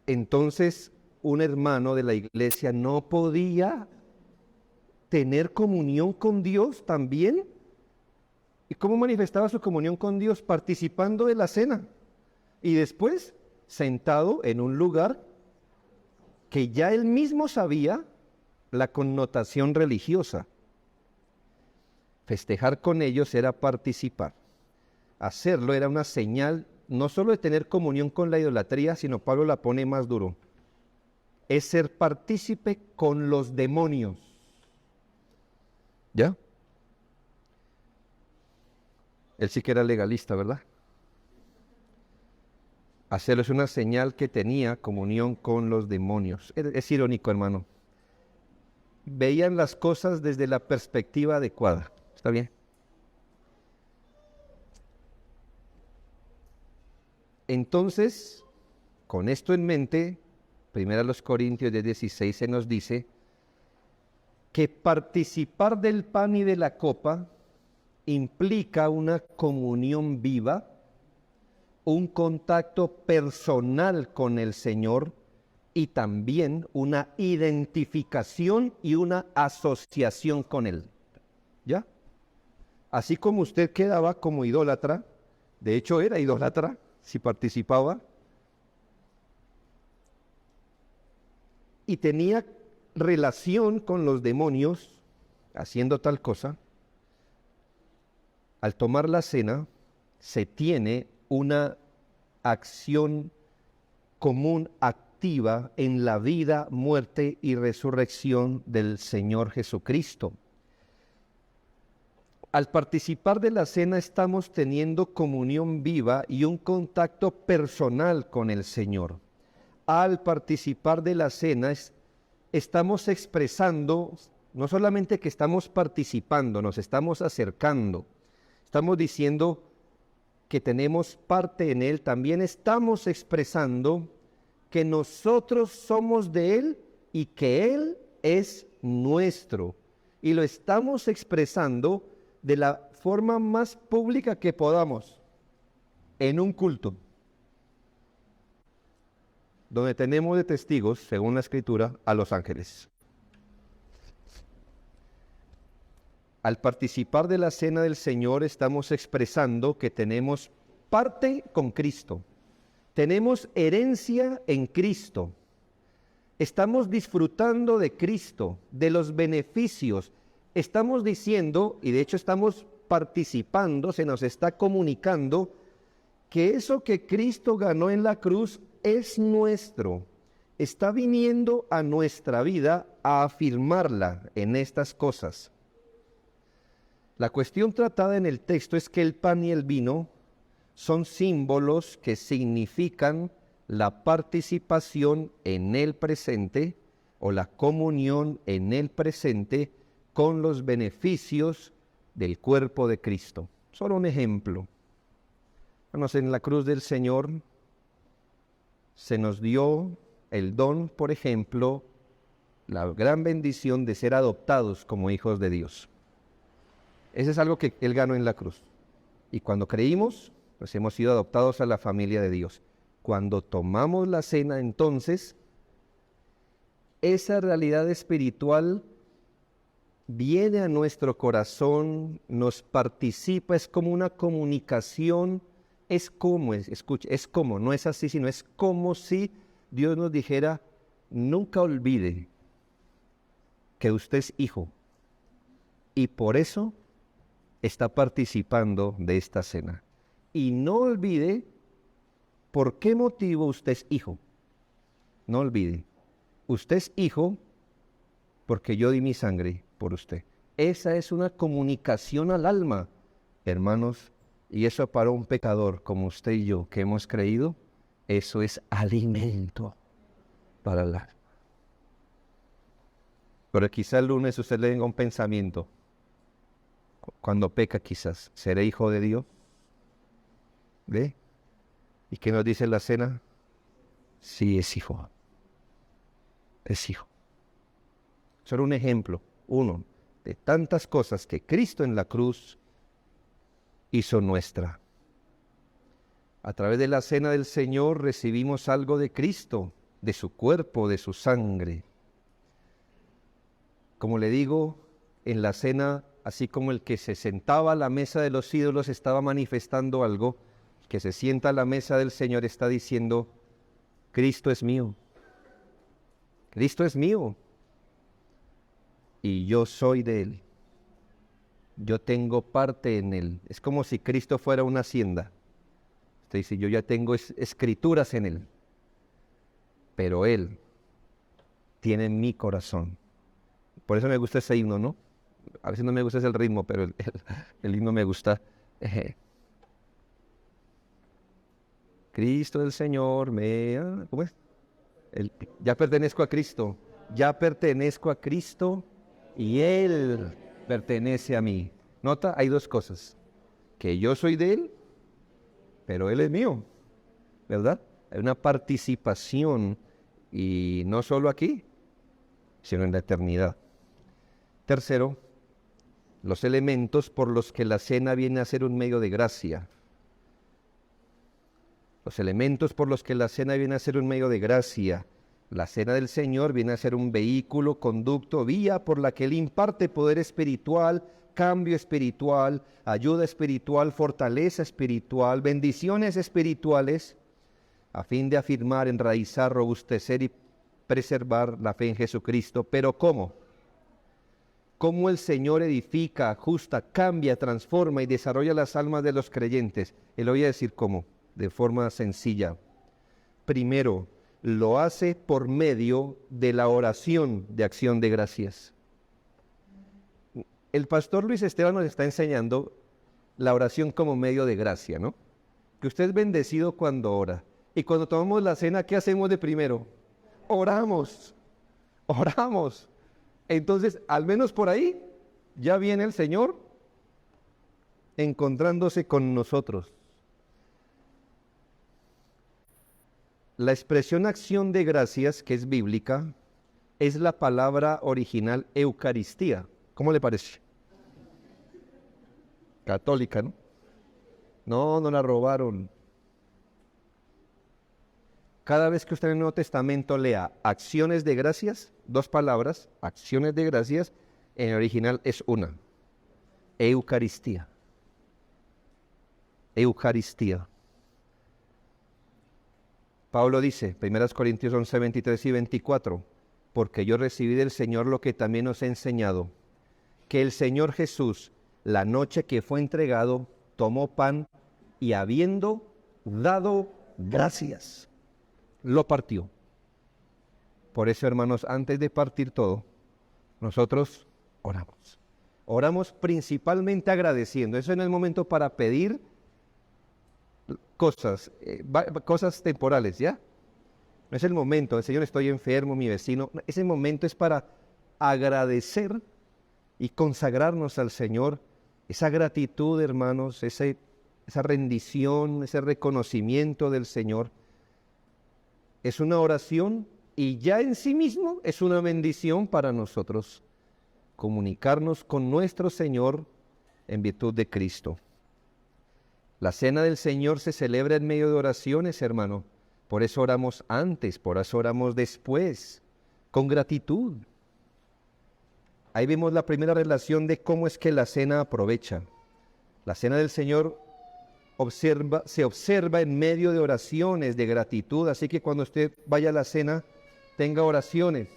Entonces, un hermano de la iglesia no podía tener comunión con Dios también. ¿Y cómo manifestaba su comunión con Dios? Participando de la cena. Y después, sentado en un lugar que ya él mismo sabía la connotación religiosa. Festejar con ellos era participar. Hacerlo era una señal no solo de tener comunión con la idolatría, sino Pablo la pone más duro. Es ser partícipe con los demonios. ¿Ya? Él sí que era legalista, ¿verdad? Hacerlo es una señal que tenía comunión con los demonios. Es irónico, hermano. Veían las cosas desde la perspectiva adecuada. ¿Está bien? Entonces, con esto en mente, 1 Corintios 10:16 se nos dice que participar del pan y de la copa implica una comunión viva, un contacto personal con el Señor y también una identificación y una asociación con Él. ¿Ya? Así como usted quedaba como idólatra, de hecho era idólatra si participaba, y tenía relación con los demonios haciendo tal cosa, al tomar la cena se tiene una acción común activa en la vida, muerte y resurrección del Señor Jesucristo. Al participar de la cena estamos teniendo comunión viva y un contacto personal con el Señor. Al participar de la cena estamos expresando, no solamente que estamos participando, nos estamos acercando, estamos diciendo que tenemos parte en Él, también estamos expresando que nosotros somos de Él y que Él es nuestro. Y lo estamos expresando de la forma más pública que podamos, en un culto, donde tenemos de testigos, según la Escritura, a los ángeles. Al participar de la cena del Señor estamos expresando que tenemos parte con Cristo, tenemos herencia en Cristo, estamos disfrutando de Cristo, de los beneficios. Estamos diciendo, y de hecho estamos participando, se nos está comunicando, que eso que Cristo ganó en la cruz es nuestro. Está viniendo a nuestra vida a afirmarla en estas cosas. La cuestión tratada en el texto es que el pan y el vino son símbolos que significan la participación en el presente o la comunión en el presente con los beneficios del cuerpo de Cristo. Solo un ejemplo. En la cruz del Señor se nos dio el don, por ejemplo, la gran bendición de ser adoptados como hijos de Dios. Ese es algo que Él ganó en la cruz. Y cuando creímos, pues hemos sido adoptados a la familia de Dios. Cuando tomamos la cena, entonces, esa realidad espiritual viene a nuestro corazón, nos participa, es como una comunicación, no es así, sino es como si Dios nos dijera, nunca olvide que usted es hijo y por eso está participando de esta cena. Y no olvide por qué motivo usted es hijo. No olvide, usted es hijo porque yo di mi sangre por usted. Esa es una comunicación al alma, hermanos, y eso para un pecador como usted y yo que hemos creído, eso es alimento para el alma. Pero quizá el lunes usted le venga un pensamiento, cuando peca quizás, ¿seré hijo de Dios? ¿Ve? ¿Y qué nos dice la cena? Sí, es hijo. Es hijo. Solo un ejemplo, uno de tantas cosas que Cristo en la cruz hizo nuestra. A través de la cena del Señor recibimos algo de Cristo, de su cuerpo, de su sangre. Como le digo, en la cena, así como el que se sentaba a la mesa de los ídolos estaba manifestando algo, el que se sienta a la mesa del Señor está diciendo, Cristo es mío. Cristo es mío. Y yo soy de Él. Yo tengo parte en Él. Es como si Cristo fuera una hacienda. Usted dice, yo ya tengo escrituras en Él. Pero Él tiene mi corazón. Por eso me gusta ese himno, ¿no? A veces no me gusta ese el ritmo, pero el himno me gusta. Cristo el Señor me... ¿Cómo es? Ya pertenezco a Cristo. Ya pertenezco a Cristo y Él pertenece a mí. Nota, hay dos cosas. Que yo soy de Él, pero Él es mío. ¿Verdad? Hay una participación y no solo aquí, sino en la eternidad. Tercero, los elementos por los que la cena viene a ser un medio de gracia. Los elementos por los que la cena viene a ser un medio de gracia. La cena del Señor viene a ser un vehículo, conducto, vía por la que Él imparte poder espiritual, cambio espiritual, ayuda espiritual, fortaleza espiritual, bendiciones espirituales, a fin de afirmar, enraizar, robustecer y preservar la fe en Jesucristo. ¿Pero cómo? ¿Cómo el Señor edifica, ajusta, cambia, transforma y desarrolla las almas de los creyentes? Él lo voy a decir cómo, de forma sencilla. Primero, lo hace por medio de la oración de acción de gracias. El pastor Luis Esteban nos está enseñando la oración como medio de gracia, ¿no? Que usted es bendecido cuando ora. Y cuando tomamos la cena, ¿qué hacemos de primero? Oramos, oramos. Entonces, al menos por ahí, ya viene el Señor encontrándose con nosotros. La expresión acción de gracias, que es bíblica, es la palabra original Eucaristía. ¿Cómo le parece? Católica, ¿no? No, no la robaron. Cada vez que usted en el Nuevo Testamento lea acciones de gracias, dos palabras, acciones de gracias, en el original es una. Eucaristía. Eucaristía. Pablo dice, 1 Corintios 11, 23 y 24, porque yo recibí del Señor lo que también os he enseñado, que el Señor Jesús, la noche que fue entregado, tomó pan y habiendo dado gracias, lo partió. Por eso, hermanos, antes de partir todo, nosotros oramos. Oramos principalmente agradeciendo. Eso en el momento para pedir cosas, cosas temporales, ¿ya? No es el momento, el Señor, estoy enfermo, mi vecino. Ese momento es para agradecer y consagrarnos al Señor. Esa gratitud, hermanos, esa rendición, ese reconocimiento del Señor, es una oración y ya en sí mismo es una bendición para nosotros comunicarnos con nuestro Señor en virtud de Cristo. La cena del Señor se celebra en medio de oraciones, hermano. Por eso oramos antes, por eso oramos después, con gratitud. Ahí vemos la primera relación de cómo es que la cena aprovecha. La cena del Señor se observa en medio de oraciones de gratitud, así que cuando usted vaya a la cena, tenga oraciones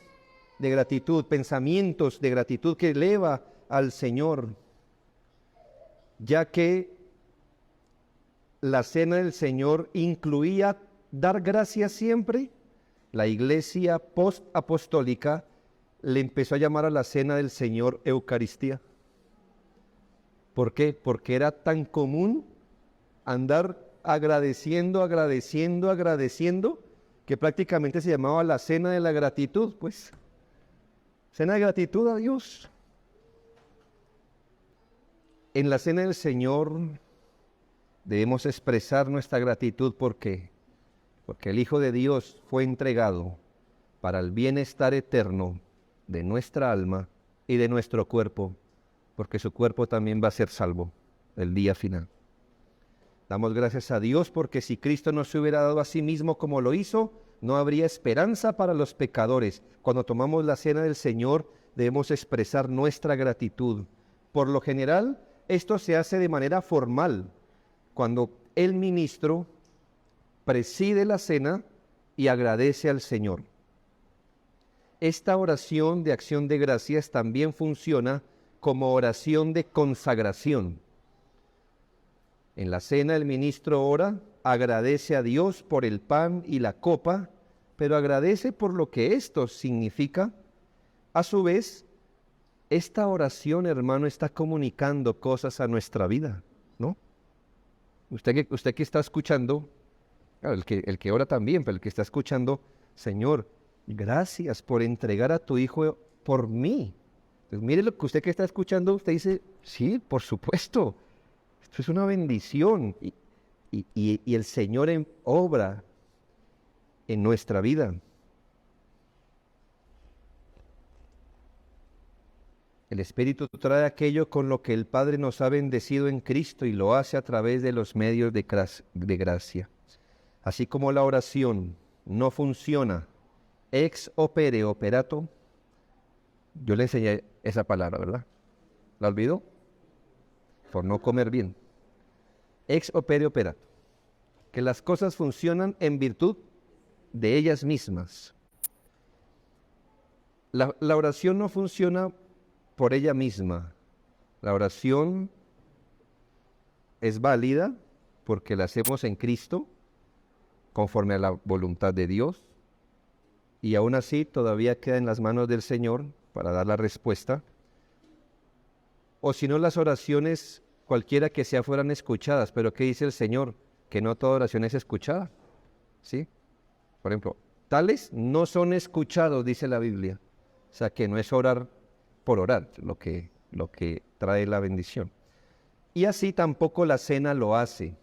de gratitud, pensamientos de gratitud que eleva al Señor, ya que la cena del Señor incluía dar gracias siempre. La iglesia post-apostólica le empezó a llamar a la cena del Señor Eucaristía. ¿Por qué? Porque era tan común andar agradeciendo, que prácticamente se llamaba la cena de la gratitud, pues. Cena de gratitud a Dios. En la cena del Señor debemos expresar nuestra gratitud. ¿Por qué? porque el Hijo de Dios fue entregado para el bienestar eterno de nuestra alma y de nuestro cuerpo, porque su cuerpo también va a ser salvo el día final. Damos gracias a Dios porque si Cristo no se hubiera dado a sí mismo como lo hizo, no habría esperanza para los pecadores. Cuando tomamos la cena del Señor, debemos expresar nuestra gratitud. Por lo general, esto se hace de manera formal, cuando el ministro preside la cena y agradece al Señor. Esta oración de acción de gracias también funciona como oración de consagración. En la cena el ministro ora, agradece a Dios por el pan y la copa, pero agradece por lo que esto significa. A su vez, esta oración, hermano, está comunicando cosas a nuestra vida, ¿no? Usted que está escuchando, claro, el que ora también, pero el que está escuchando, Señor, gracias por entregar a tu Hijo por mí. Entonces, mire lo que usted que está escuchando, usted dice, sí, por supuesto, esto es una bendición. Y el Señor obra en nuestra vida. El Espíritu trae aquello con lo que el Padre nos ha bendecido en Cristo y lo hace a través de los medios de gracia. Así como la oración no funciona ex opere operato, yo le enseñé esa palabra, ¿verdad? ¿La olvidó? Por no comer bien. Ex opere operato. Que las cosas funcionan en virtud de ellas mismas. La oración no funciona por ella misma. La oración es válida porque la hacemos en Cristo, conforme a la voluntad de Dios, y aún así todavía queda en las manos del Señor para dar la respuesta. O si no, las oraciones, cualquiera que sea, fueran escuchadas, pero ¿qué dice el Señor? Que no toda oración es escuchada, ¿sí? Por ejemplo, tales no son escuchados, dice la Biblia. O sea, que no es orar por orar, lo que trae la bendición. Y así tampoco la cena lo hace.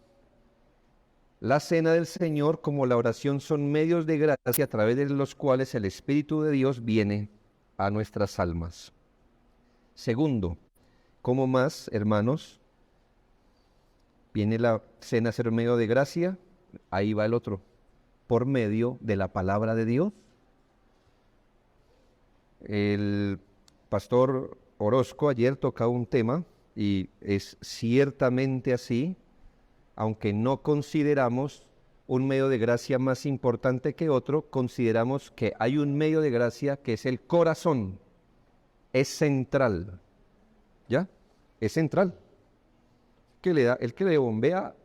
La cena del Señor como la oración son medios de gracia a través de los cuales el Espíritu de Dios viene a nuestras almas. Segundo, ¿cómo más, hermanos, viene la cena a ser un medio de gracia? Ahí va el otro, por medio de la palabra de Dios. El pastor Orozco ayer tocaba un tema y es ciertamente así, aunque no consideramos un medio de gracia más importante que otro, consideramos que hay un medio de gracia que es el corazón, es central, ¿ya? Es central, el que le bombea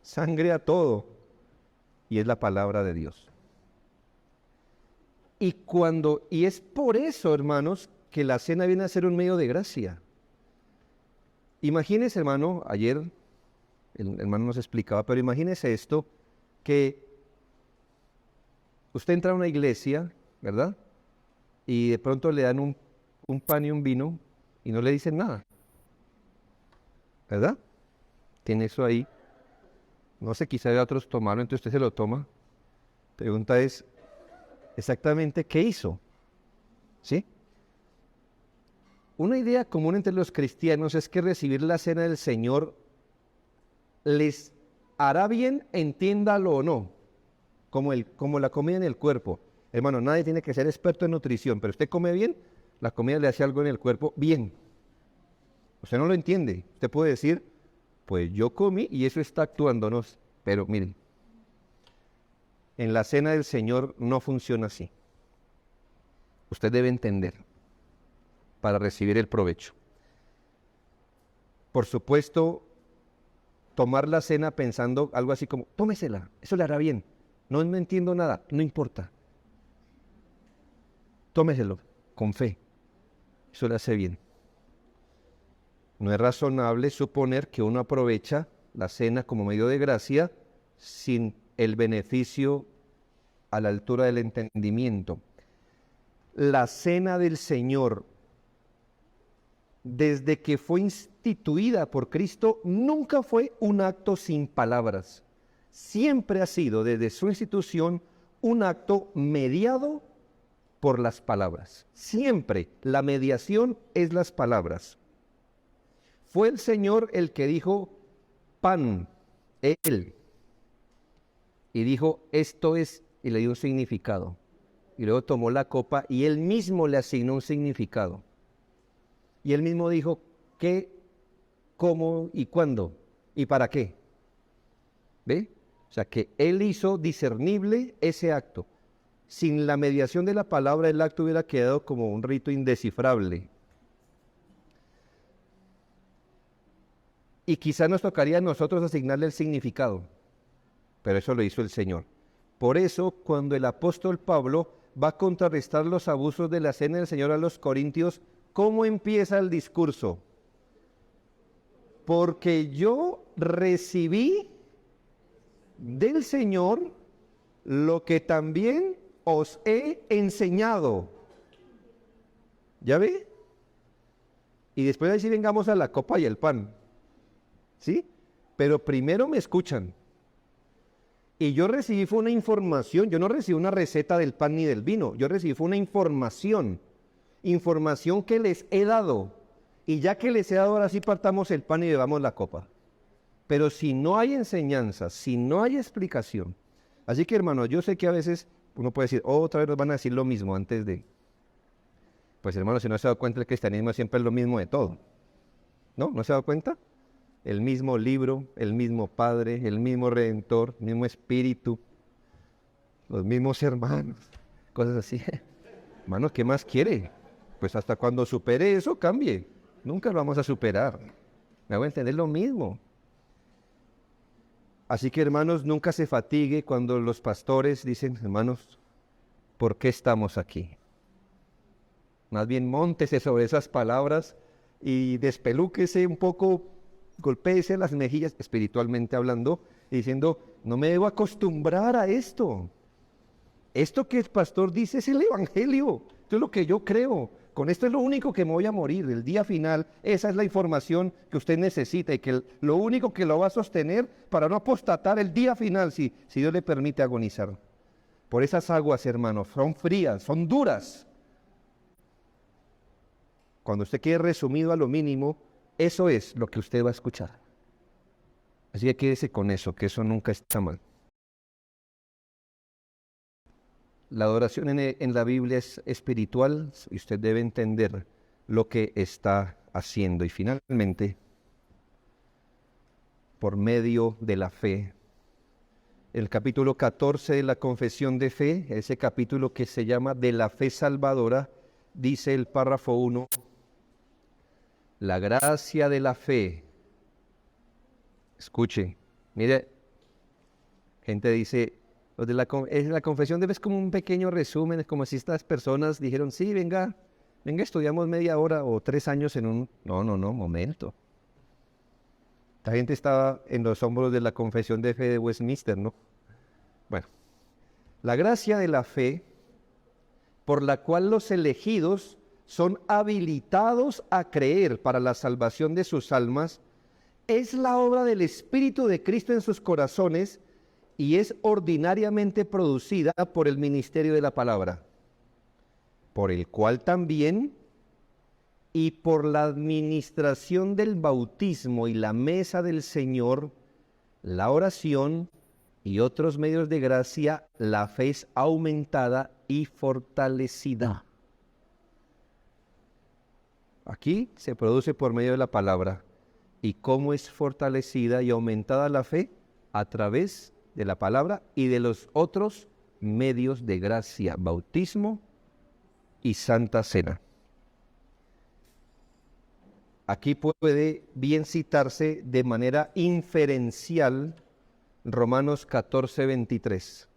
sangre a todo, y es la palabra de Dios. Y es por eso, hermanos, que la cena viene a ser un medio de gracia. Imagínese, hermano, ayer el hermano nos explicaba, pero imagínese esto, que usted entra a una iglesia, ¿verdad? Y de pronto le dan un pan y un vino y no le dicen nada, ¿verdad? Tiene eso ahí. No sé, quizá de otros tomaron, entonces usted se lo toma. Pregunta es, exactamente qué hizo, ¿sí? Una idea común entre los cristianos es que recibir la cena del Señor les hará bien, entiéndalo o no, como la comida en el cuerpo. Hermano, nadie tiene que ser experto en nutrición, pero usted come bien, la comida le hace algo en el cuerpo bien. Usted no lo entiende. Usted puede decir, pues yo comí y eso está actuándonos. Pero miren, en la cena del Señor no funciona así. Usted debe entender para recibir el provecho. Por supuesto, tomar la cena pensando algo así como, tómesela, eso le hará bien. No entiendo nada, no importa. Tómeselo con fe, eso le hace bien. No es razonable suponer que uno aprovecha la cena como medio de gracia sin el beneficio a la altura del entendimiento. La cena del Señor, desde que fue instituida por Cristo, nunca fue un acto sin palabras. siempre ha sido desde su institución un acto mediado por las palabras. Siempre la mediación es las palabras. Fue el Señor el que dijo, pan, Él. Y dijo, esto es, y le dio un significado. Y luego tomó la copa y Él mismo le asignó un significado. Y Él mismo dijo, ¿qué, cómo y cuándo? ¿Y para qué? ¿Ve? O sea, que Él hizo discernible ese acto. Sin la mediación de la palabra, el acto hubiera quedado como un rito indescifrable. Y quizá nos tocaría a nosotros asignarle el significado, pero eso lo hizo el Señor. Por eso, cuando el apóstol Pablo va a contrarrestar los abusos de la cena del Señor a los corintios, ¿cómo empieza el discurso? Porque yo recibí del Señor lo que también os he enseñado. ¿Ya ve? Y después ahí sí vengamos a la copa y el pan. ¿Sí? Pero primero me escuchan. Y yo recibí fue una información, yo no recibí una receta del pan ni del vino, yo recibí fue una información que les he dado. Y ya que les he dado, ahora sí partamos el pan y bebamos la copa. Pero si no hay enseñanza, si no hay explicación, así que hermanos, yo sé que a veces uno puede decir, otra vez nos van a decir lo mismo antes de... Pues hermanos, si no se ha dado cuenta, el cristianismo siempre es lo mismo de todo. ¿No? ¿No se ha dado cuenta? El mismo libro, el mismo Padre, el mismo Redentor, el mismo Espíritu, los mismos hermanos, cosas así. Hermanos, ¿qué más quiere? Pues hasta cuando supere eso, cambie. Nunca lo vamos a superar. Me voy a entender lo mismo. Así que hermanos, nunca se fatigue cuando los pastores dicen, hermanos, ¿por qué estamos aquí? Más bien móntese sobre esas palabras y despelúquese un poco, golpéese las mejillas, espiritualmente hablando, y diciendo, no me debo acostumbrar a esto. Esto que el pastor dice es el evangelio, esto es lo que yo creo. Con esto es lo único que me voy a morir, el día final, esa es la información que usted necesita y que lo único que lo va a sostener para no apostatar el día final, si Dios le permite agonizar. Por esas aguas, hermanos, son frías, son duras. Cuando usted quede resumido a lo mínimo, eso es lo que usted va a escuchar. Así que quédese con eso, que eso nunca está mal. La adoración en la Biblia es espiritual y usted debe entender lo que está haciendo. Y finalmente, por medio de la fe, el capítulo 14 de la Confesión de Fe, ese capítulo que se llama de la fe salvadora, dice el párrafo 1, la gracia de la fe. Escuche, mire, gente dice, la confesión de fe es como un pequeño resumen, es como si estas personas dijeron, sí, venga, estudiamos media hora o 3 años en un... No, momento. Esta gente estaba en los hombros de la confesión de fe de Westminster, ¿no? Bueno, la gracia de la fe, por la cual los elegidos son habilitados a creer para la salvación de sus almas, es la obra del Espíritu de Cristo en sus corazones y es ordinariamente producida por el ministerio de la palabra, por el cual también y por la administración del bautismo y la mesa del Señor, la oración y otros medios de gracia, la fe es aumentada y fortalecida. Aquí se produce por medio de la palabra. ¿Y cómo es fortalecida y aumentada la fe? A través de la palabra y de los otros medios de gracia, bautismo y santa cena. Aquí puede bien citarse de manera inferencial Romanos 14, 23.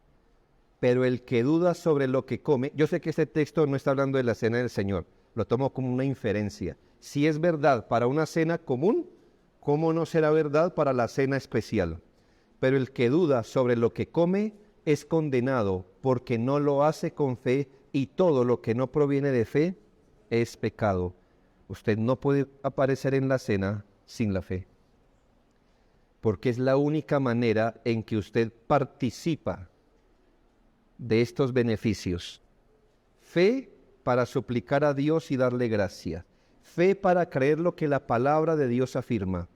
Pero el que duda sobre lo que come, yo sé que este texto no está hablando de la cena del Señor, lo tomo como una inferencia. Si es verdad para una cena común, ¿cómo no será verdad para la cena especial? Pero el que duda sobre lo que come es condenado porque no lo hace con fe y todo lo que no proviene de fe es pecado. Usted no puede aparecer en la cena sin la fe. porque es la única manera en que usted participa de estos beneficios. Fe para suplicar a Dios y darle gracia. Fe para creer lo que la palabra de Dios afirma.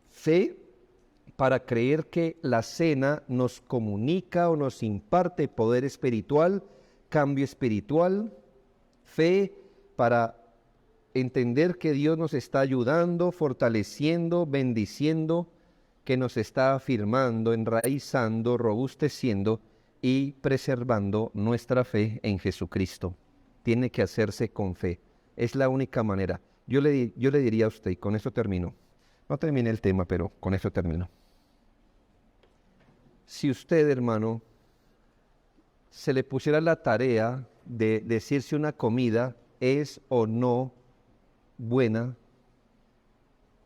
Fe para creer que la cena nos comunica o nos imparte poder espiritual, cambio espiritual. Fe para entender que Dios nos está ayudando, fortaleciendo, bendiciendo, que nos está afirmando, enraizando, robusteciendo y preservando nuestra fe en Jesucristo. Tiene que hacerse con fe. Es la única manera. Yo le diría a usted, y con esto termino. No terminé el tema, pero con esto termino. Si usted, hermano, se le pusiera la tarea de decir si una comida es o no buena,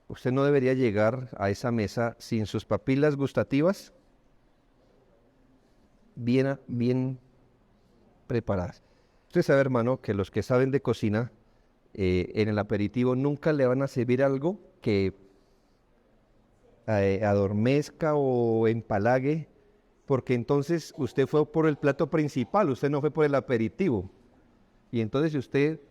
usted no debería llegar a esa mesa sin sus papilas gustativas bien preparadas. Usted sabe, hermano, que los que saben de cocina, en el aperitivo nunca le van a servir algo que adormezca o empalague, porque entonces usted fue por el plato principal, usted no fue por el aperitivo. Y entonces si usted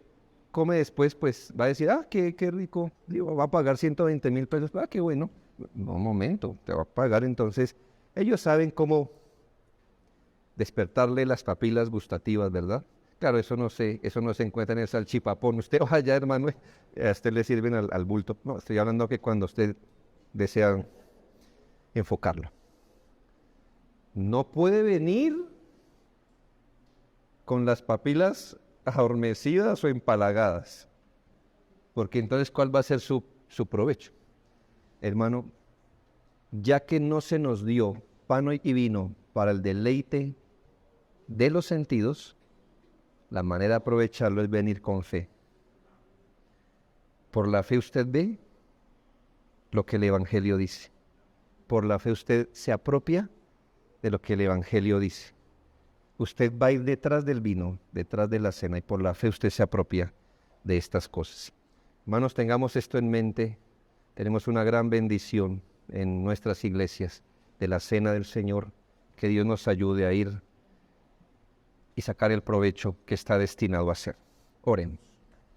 come después, pues va a decir, qué rico, digo, va a pagar 120,000 pesos, qué bueno. No, un momento, te va a pagar. Entonces, ellos saben cómo despertarle las papilas gustativas, ¿verdad? Claro, eso no se encuentra en el salchipapón. Usted vaya, hermano, a usted le sirven al bulto. No, estoy hablando que cuando usted desea enfocarlo. No puede venir con las papilas adormecidas o empalagadas, porque entonces ¿cuál va a ser su provecho? Hermano, ya que no se nos dio pan y vino para el deleite de los sentidos, la manera de aprovecharlo es venir con fe. Por la fe usted ve lo que el Evangelio dice. Por la fe usted se apropia de lo que el Evangelio dice. Usted va a ir detrás del vino, detrás de la cena, y por la fe usted se apropia de estas cosas. Hermanos, tengamos esto en mente. Tenemos una gran bendición en nuestras iglesias de la cena del Señor. Que Dios nos ayude a ir y sacar el provecho que está destinado a hacer. Oremos.